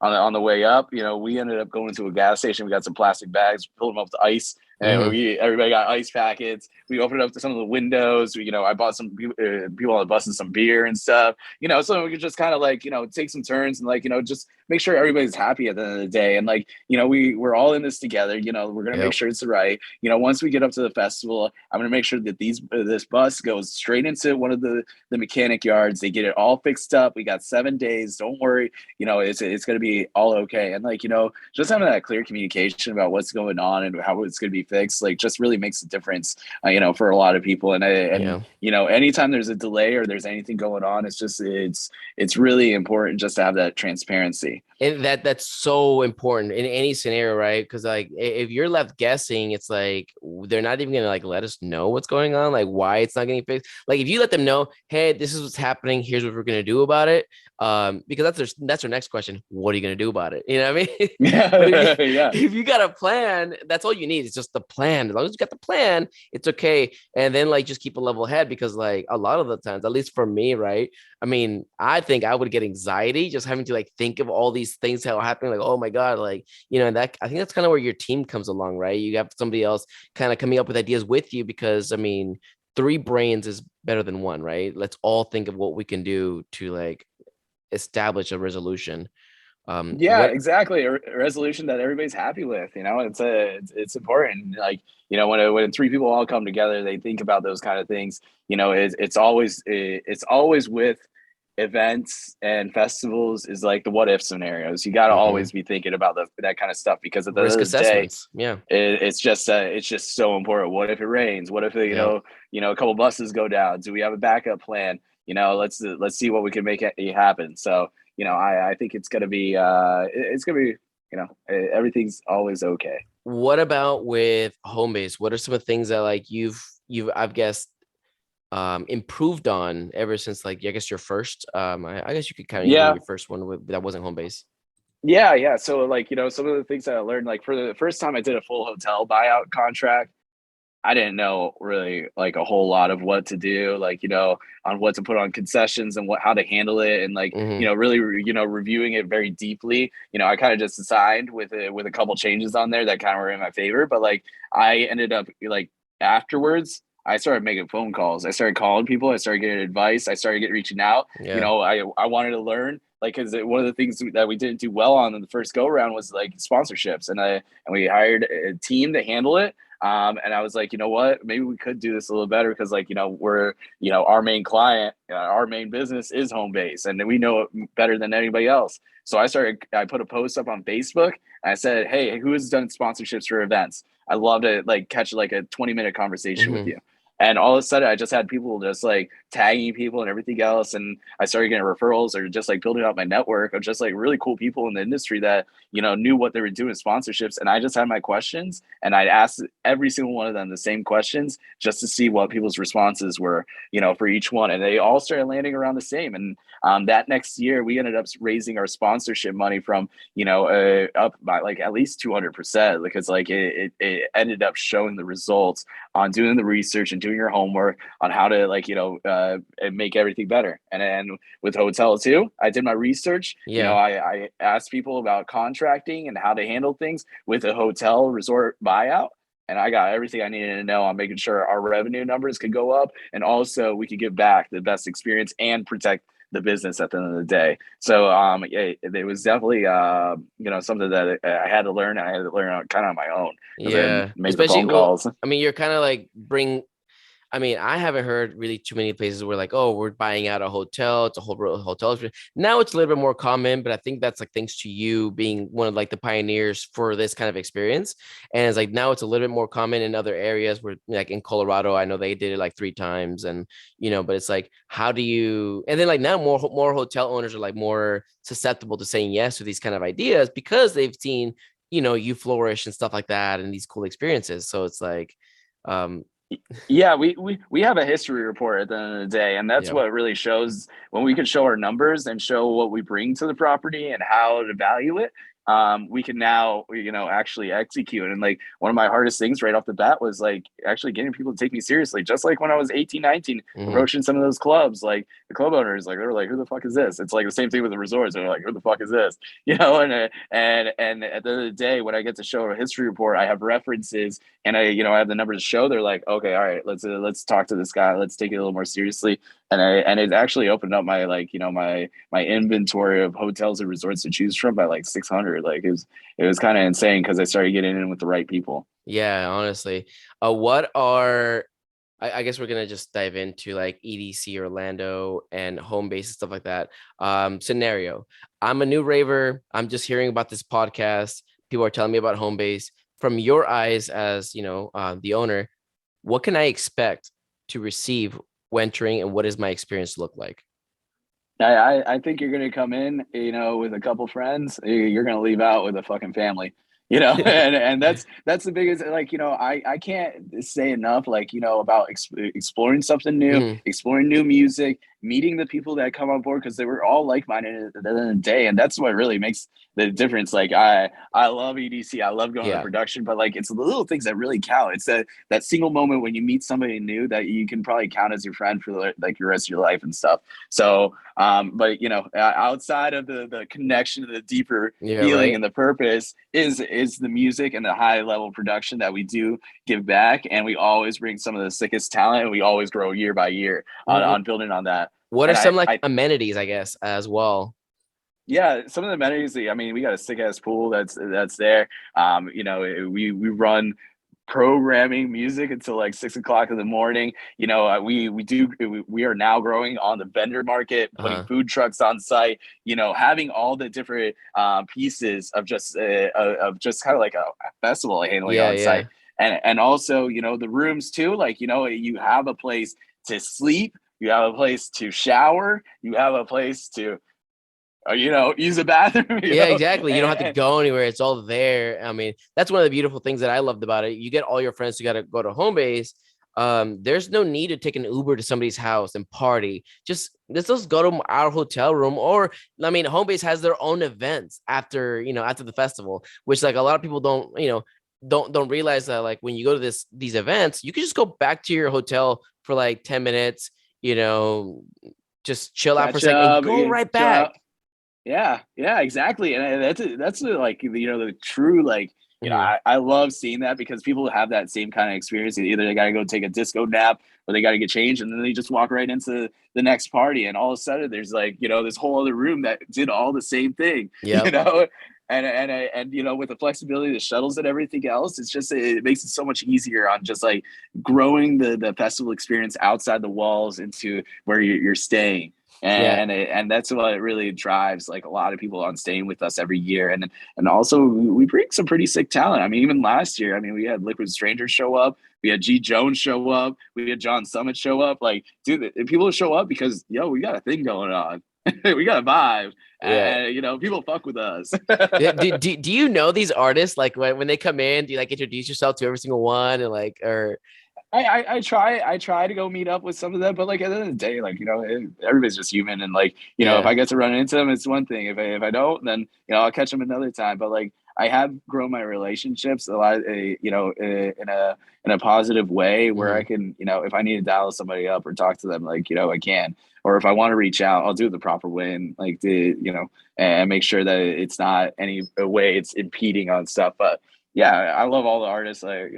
on the way up, we ended up going to a gas station. We got some plastic bags, filled them up with ice, and Hmm. everybody got ice packets. We opened up to some of the windows. I bought some people on the buses some beer and stuff. So we could just kind of like take some turns and like just make sure everybody's happy at the end of the day. And like we're all in this together. We're gonna make Yep. sure it's right. Once we get up to the festival, I'm gonna make sure that this bus goes straight into one of the mechanic yards. They get it all fixed up. We got 7 days. Don't worry. It's going to be all okay. And like, just having that clear communication about what's going on and how it's going to be fixed, like just really makes a difference, for a lot of people. And Yeah. anytime there's a delay or there's anything going on, it's really important just to have that transparency. And that's so important in any scenario, right? Because like if you're left guessing, it's like they're not even gonna like let us know what's going on, like why it's not getting fixed. Like if you let them know, hey, this is what's happening, here's what we're gonna do about it. Because that's our next question. What are you gonna do about it? You know what I mean? But Yeah. Yeah. if you got a plan, that's all you need. It's just the plan. As long as you got the plan, it's okay. And then like just keep a level head because like a lot of the times, at least for me, right? I mean, I think I would get anxiety just having to like think of all these things that are happening. Like, oh my God, like, and that I think that's kind of where your team comes along, right? You have somebody else kind of coming up with ideas with you because I mean, three brains is better than one, right? Let's all think of what we can do to like establish a resolution. Yeah, What exactly. A resolution that everybody's happy with. It's important. Like, when three people all come together, they think about those kind of things. It's always with events and festivals is like the what if scenarios. You got to Mhm. always be thinking about that kind of stuff, because at the end Risk of the day, assessments? Yeah. it's just so important. What if it rains? What if Yep. a couple buses go down? Do we have a backup plan? Let's see what we can make it happen. So I think it's gonna be, everything's always okay. What about with Homebase? What are some of the things that like you've I've guessed improved on ever since like I guess your first I guess you could kind of even Yeah, your first one that wasn't Homebase. yeah. So like, some of the things that I learned, like for the first time I did a full hotel buyout contract, I didn't know really like a whole lot of what to do, like, on what to put on concessions and how to handle it. And like, Hmm. really, reviewing it very deeply. I kind of just signed with a couple changes on there that kind of were in my favor. But like, I ended up like afterwards, I started making phone calls. I started calling people. I started getting advice. I started reaching out. Yeah. I wanted to learn, like, because one of the things that we didn't do well on in the first go around was like sponsorships, and we hired a team to handle it. And I was like, you know what, maybe we could do this a little better, because like, we're, our main client, our main business is home base, and we know it better than anybody else. So I put a post up on Facebook, and I said, hey, who has done sponsorships for events? I'd love to like catch like a 20-minute conversation with Hmm. you. And all of a sudden, I just had people just like tagging people and everything else. And I started getting referrals, or just like building up my network of just like really cool people in the industry that, knew what they were doing with sponsorships. And I just had my questions, and I'd ask every single one of them the same questions just to see what people's responses were, for each one. And they all started landing around the same. And that next year, we ended up raising our sponsorship money from, up by like at least 200%, because like it ended up showing the results on doing the research and doing your homework on how to like, make everything better. And with hotel too, I did my research. Yeah. I asked people about contracting and how to handle things with a hotel resort buyout. And I got everything I needed to know on making sure our revenue numbers could go up, and also we could give back the best experience and protect the business at the end of the day. So it was definitely something that I had to learn. And I had to learn kind of on my own, because I Yeah. made the Especially, phone well, calls. I mean, you're kind of like I mean, I haven't heard really too many places where like, oh, we're buying out a hotel. It's a whole hotel. Now it's a little bit more common, but I think that's like thanks to you being one of like the pioneers for this kind of experience. And it's like now it's a little bit more common in other areas where like in Colorado, I know they did it like three times, and but it's like, how do you? And then like now more hotel owners are like more susceptible to saying yes to these kind of ideas because they've seen you flourish and stuff like that and these cool experiences. So it's like, um, Yeah, we have a history report at the end of the day, and that's yeah. what really shows when we can show our numbers and show what we bring to the property and how to value it. We can now, actually execute. And like one of my hardest things right off the bat was like actually getting people to take me seriously. Just like when I was 18, 19, Hmm. approaching some of those clubs, like the club owners, like they were like, "Who the fuck is this?" It's like the same thing with the resorts. They're like, "Who the fuck is this?" And at the end of the day, when I get to show a history report, I have references, and I have the numbers to show. They're like, okay, all right, let's talk to this guy. Let's take it a little more seriously. And it actually opened up my like my inventory of hotels and resorts to choose from by like 600. Like it was kind of insane, because I started getting in with the right people. Yeah, honestly. What are I guess we're gonna just dive into like EDC Orlando and home base and stuff like that. Scenario. I'm a new raver. I'm just hearing about this podcast. People are telling me about home base. From your eyes as the owner, what can I expect to receive when entering and what does my experience look like? I think you're gonna come in, with a couple friends. You're gonna leave out with a fucking family, and that's the biggest. Like, I can't say enough, like, about exploring something new, Hmm. exploring new music, meeting the people that come on board, because they were all like-minded at the end of the day, and that's what really makes the difference. Like I love EDC, I love going to Yeah. production, but like it's the little things that really count. It's that single moment when you meet somebody new that you can probably count as your friend for like your rest of your life and stuff. So but outside of the connection to the deeper Yeah, feeling right. and the purpose is the music and the high level production that we do give back, and we always bring some of the sickest talent, and we always grow year by year on building on that. What are And some like I amenities, I guess, as well? yeah, some of the amenities, I mean, we got a sick ass pool that's there. We run programming music until like 6 o'clock in the morning. We are now growing on the vendor market, putting Uh-huh. food trucks on site, having all the different pieces of just kind of like a festival handling Yeah, on yeah. site. And also, the rooms too, like, you have a place to sleep, you have a place to shower, you have a place to use a bathroom, Yeah, exactly. You don't have to and go anywhere. It's all there. I mean, that's one of the beautiful things that I loved about it. You get all your friends together, go to home base. There's no need to take an Uber to somebody's house and party. Let's just go to our hotel room. Or I mean, home base has their own events after the festival, which like a lot of people don't realize that like when you go to these events, you can just go back to your hotel for like 10 minutes, you know, just chill out for a catch second and up, go right chill back. out. Yeah, exactly. And that's like, the true, like, Mhm. I love seeing that, because people have that same kind of experience. Either they got to go take a disco nap, or they got to get changed, and then they just walk right into the next party. And all of a sudden there's like, this whole other room that did all the same thing, Yep. and with the flexibility, the shuttles and everything else, it makes it so much easier on just like growing the festival experience outside the walls into where you're staying. Yeah. And that's what it really drives like a lot of people on staying with us every year. And also we bring some pretty sick talent. I mean, even last year, I mean, we had Liquid Stranger show up, we had G Jones show up, we had John Summit show up. Like, dude, people show up because we got a thing going on. We got a vibe, Yeah. and people fuck with us. Yeah, do you know these artists? Like when they come in, do you like introduce yourself to every single one and like or I try to go meet up with some of them, but like at the end of the day, like, everybody's just human, and like, if yeah. I get to run into them, it's one thing. If I don't, then I'll catch them another time. But like, I have grown my relationships a lot, in a positive way, where I Mhm. can, if I need to dial somebody up or talk to them, like, I can. Or if I want to reach out, I'll do it the proper way, and like and make sure that it's not any way it's impeding on stuff. But yeah, I love all the artists. Like,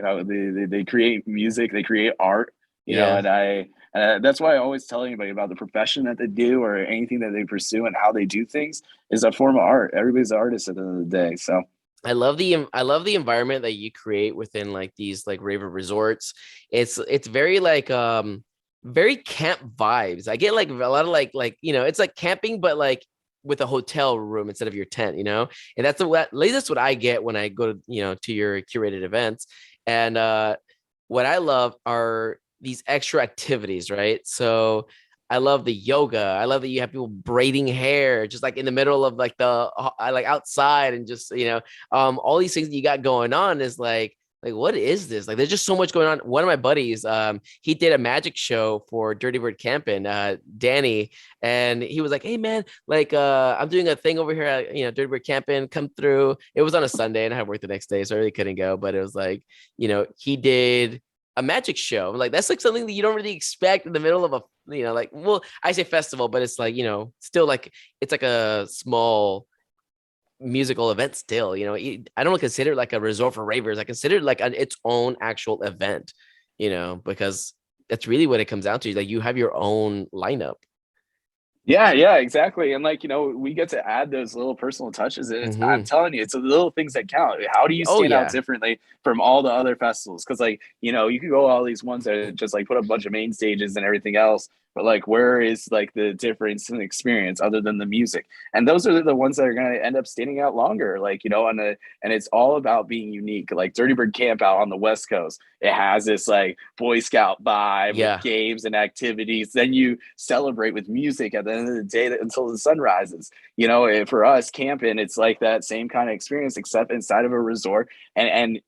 they create music, they create art, Yeah. and that's why I always tell anybody about the profession that they do, or anything that they pursue, and how they do things is a form of art. Everybody's an artist at the end of the day. So I love the environment that you create within like these like raver resorts. It's very like very camp vibes. I get like a lot of it's like camping but like with a hotel room instead of your tent. And at least that's what I get when I go to your curated events. And what I love are these extra activities, right? So I love the yoga. I love that you have people braiding hair just like in the middle of like like outside, and just all these things that you got going on is like what is this? Like there's just so much going on. One of my buddies, he did a magic show for DirtyBirdCampInn, Danny, and he was like, "Hey man, like I'm doing a thing over here at DirtyBirdCampInn. Come through." It was on a Sunday, and I had work the next day, so I really couldn't go. But it was like he did a magic show. Like that's like something that you don't really expect in the middle of a like, well, I say festival, but it's like still like it's like a small musical event still. I don't consider it like a resort for ravers. I consider it like its own actual event, because that's really what it comes down to. Like you have your own lineup. yeah, exactly. And like, we get to add those little personal touches. And I'm Hmm. telling you, it's the little things that count. How do you Oh stand out yeah. differently from all the other festivals? Because like, you could go all these ones that just like put up a bunch of main stages and everything else. But like, where is like the difference in the experience other than the music? And those are the ones that are going to end up standing out longer. Like, and it's all about being unique. Like Dirty Bird Camp out on the West Coast, it has this like Boy Scout vibe with Yeah. games and activities. Then you celebrate with music at the end of the day until the sun rises. For us camping, it's like that same kind of experience, except inside of a resort, and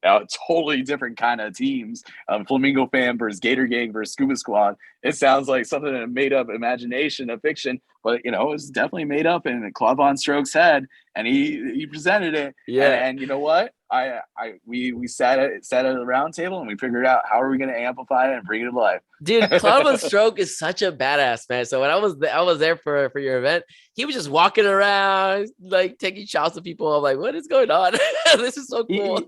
totally different kind of teams. Flamingo Fam versus Gator Gang versus Scuba Squad. it sounds like something in a made up imagination of fiction, but it was definitely made up in a Claude Von Stroke's head, and he presented it. And Yeah. you know what? We sat at the round table and we figured out how are we going to amplify it and bring it to life. Dude, Claude Von Stroke is such a badass, man. So when I was there for your event, he was just walking around, like taking shots of people. I'm like, what is going on? This is so cool.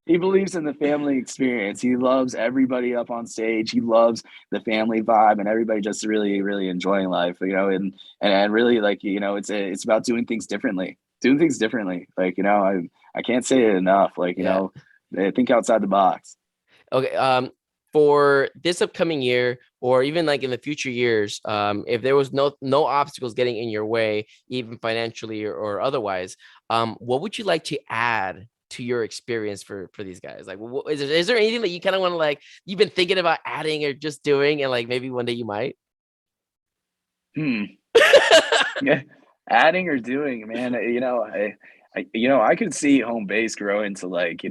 He believes in the family experience. He loves everybody up on stage. He loves the family vibe and everybody just really, really enjoying life, and really like, it's about doing things differently, Like, I can't say it enough. Like, Yeah. think outside the box. Okay. For this upcoming year, or even like in the future years, if there was no obstacles getting in your way, even financially or otherwise, what would you like to add to your experience for these guys? Like, is there anything that you kind of want to, like, you've been thinking about adding or just doing, and like maybe one day you might? Yeah, adding or doing, man. I could see home base grow into like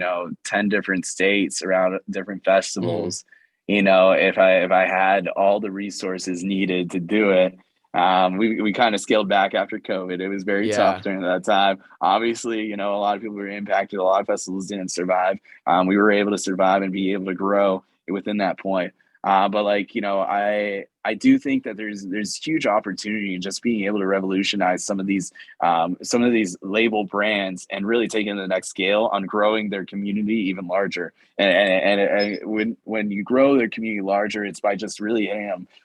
10 different states around different Mhm. festivals. If I had all the resources needed to do it. We kind of scaled back after COVID. It was very tough Yeah. during that time. Obviously, a lot of people were impacted. A lot of festivals didn't survive. We were able to survive and be able to grow within that point. But like, I do think that there's huge opportunity in just being able to revolutionize some of these label brands and really taking the next scale on growing their community even larger. And when you grow their community larger, it's by just really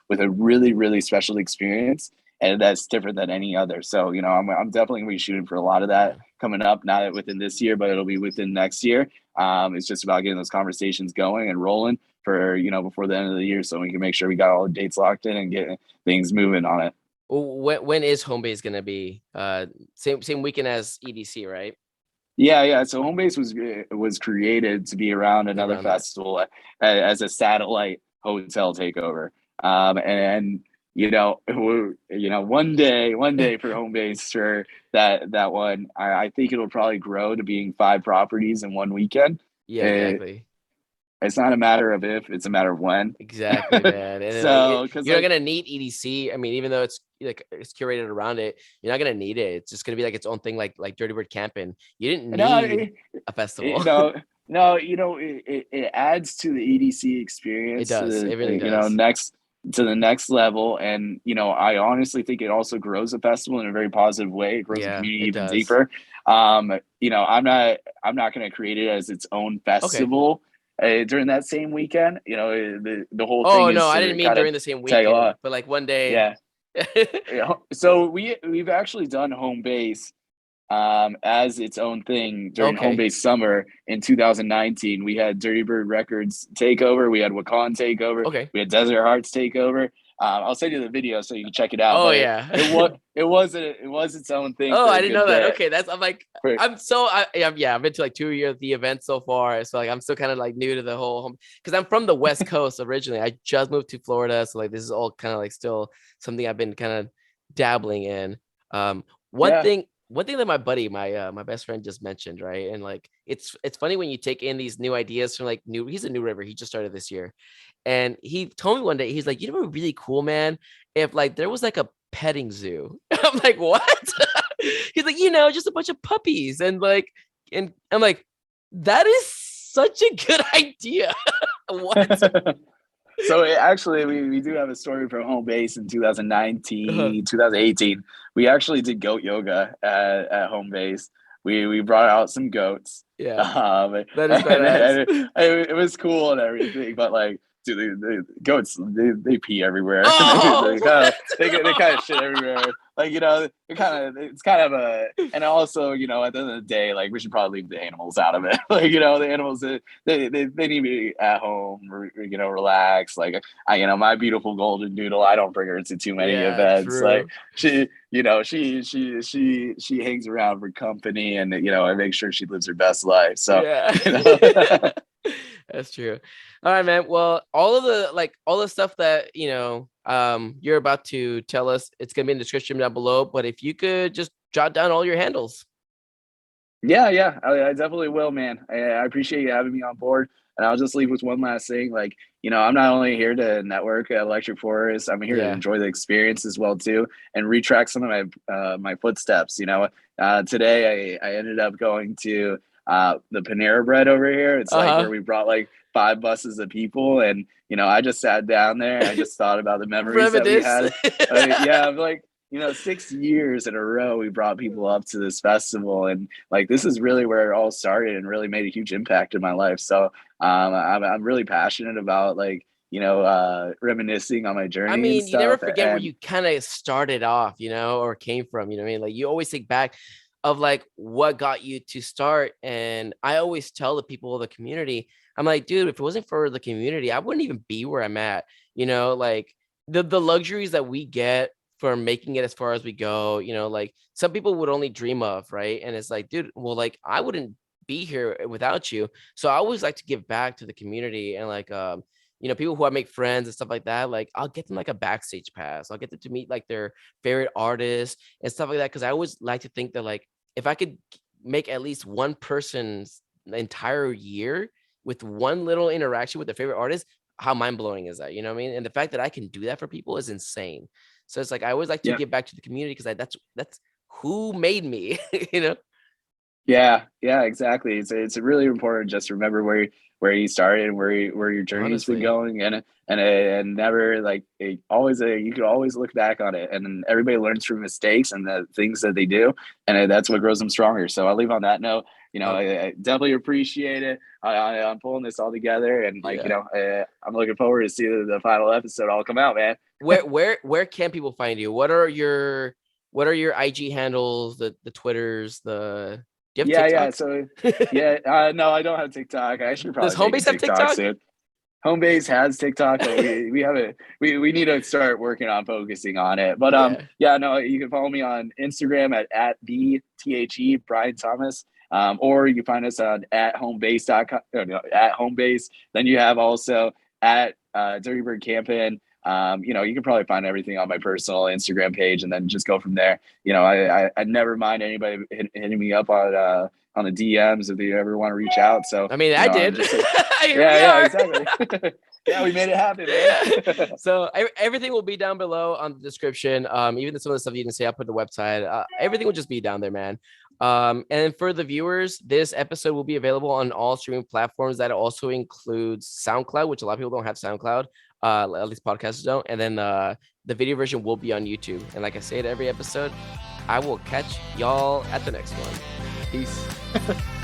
with a really, really special experience. And that's different than any other. So, I'm definitely gonna be shooting for a lot of that coming up, not within this year, but it'll be within next year. It's just about getting those conversations going and rolling for before the end of the year, so we can make sure we got all the dates locked in and get things moving on it. When is Homebase gonna be? Same weekend as EDC, right? Yeah. So Homebase was created to be around another Around that. festival as a satellite hotel takeover. And one day for Homebase for that one, I think it'll probably grow to being 5 properties in one weekend. Yeah, It, exactly. it's not a matter of if, it's a matter of when. Exactly, man. And then, like, So, because you're not like, gonna need EDC. I mean, even though it's like it's curated around it, you're not gonna need it. It's just gonna be like its own thing, like Dirty Bird Campin'. You didn't no, need a festival. no, no, it adds to the EDC It experience does. It really does. next to the next level. And, I honestly think it also grows the festival in a very positive way. It grows the Yeah, community it even does. deeper. I'm not going to create it as its own Okay. festival during that same weekend. The whole thing Oh is no, I didn't to mean kind of during the same tag weekend, along. but like one day. Yeah. Yeah. So we've actually done home base as its own thing during home Okay. base summer in 2019. We had Dirty Bird Records takeover, we had Wakan takeover, Okay. we had Desert Hearts takeover. I'll send you the video so you can check it out. Oh But yeah. it was its own thing Oh, for I a didn't good know that. bit. Okay, that's I'm like For yeah, I've been to like 2 years of the event so far. So like I'm still kind of like new to the whole home because I'm from the West Coast originally. I just moved to Florida, so like this is all kind of like still something I've been kind of dabbling in. Um, one yeah, thing, one thing that my buddy, my best friend just mentioned, right? And like it's funny when you take in these new ideas from like he's a new river. He just started this year. And he told me one day, he's like, you know what would be really cool, man? If like there was like a petting zoo. I'm like, what? He's like, just a bunch of puppies. And I'm like, that is such a good idea. What? so actually we do have a story from home base in Uh-huh. 2018. We actually did goat yoga at home base. We brought out some goats. Yeah, um that is and badass. it was cool and everything, but like, dude, the goats, they pee everywhere. Oh, They kind of they kind of what? shit everywhere. Like, it's kind of a, and also, at the end of the day, like, we should probably leave the animals out of it. Like, the animals, they need to be at home, relax. Like, my beautiful golden doodle, I don't bring her to too many Yeah, events. Like, true. she hangs around for company, and I make sure she lives her best life. So, Yeah. you know. That's true. All right, man. Well, all the stuff that, you're about to tell us, it's gonna be in the description down below. But if you could just jot down all your handles. Yeah, I definitely will, man. I appreciate you having me on board. And I'll just leave with one last thing. Like, I'm not only here to network at Electric Forest, I'm here to Yeah. enjoy the experience as well too, and retrack some of my footsteps. Today I ended up going to the Panera Bread over here. It's like Uh-huh. where we brought like 5 buses of people, and I just sat down there. I just thought about the memories that we Reminisce. had. Yeah, I'm like, 6 years in a row we brought people up to this festival, and like this is really where it all started and really made a huge impact in my life. So I'm really passionate about like reminiscing on my I journey and mean, you never stuff. forget where And you kind of started off, or came from, you know what I mean? Like you always think back of like what got you to start. And I always tell the people of the community, I'm like, dude, if it wasn't for the community, I wouldn't even be where I'm at. Like the luxuries that we get from making it as far as we go, like some people would only dream of, right? And it's like, dude, well, like I wouldn't be here without you. So I always like to give back to the community and like people who I make friends and stuff like that, like I'll get them like a backstage pass. I'll get them to meet like their favorite artists and stuff like that. Cause I always like to think that like if I could make at least one person's entire year with one little interaction with their favorite artist, how mind blowing is that? You know what I mean? And the fact that I can do that for people is insane. So it's like I always like to yeah, give back to the community because that's who made me, you know? yeah, exactly. It's really important just to remember where you started and where your journey's been Honestly. going, and never like you could always look back on it, and then everybody learns from mistakes and the things that they do, and that's what grows them stronger. So I'll leave on that note. Oh, I definitely appreciate it. I'm pulling this all together, and like yeah. I'm looking forward to see the final episode all come out, man. Where can people find you? What are your IG handles, the Twitters, do you have Yeah. TikTok? So no, I don't have TikTok. I should Does probably make a Homebase have TikTok TikTok? soon. Homebase has TikTok, but we haven't we need to start working on focusing on it. But Yeah. yeah, no, you can follow me on Instagram at the Brian Thomas. Or you can find us on at homebase.com, no, at homebase. Then you have also at DirtyBirdCampInn. You can probably find everything on my personal Instagram page, and then just go from there. I never mind anybody hitting me up on the DMs if they ever want to reach out. So I mean, I I'm did. just Here we yeah, are. exactly. Yeah, we made it happen, Yeah. man. So everything will be down below on the description. Even some of the stuff you didn't say, I'll put the website. Everything will just be down there, man. And for the viewers, this episode will be available on all streaming platforms. That also includes SoundCloud, which a lot of people don't have SoundCloud. At least podcasters don't. And then the video version will be on YouTube. And like I say at every episode, I will catch y'all at the next one. Peace.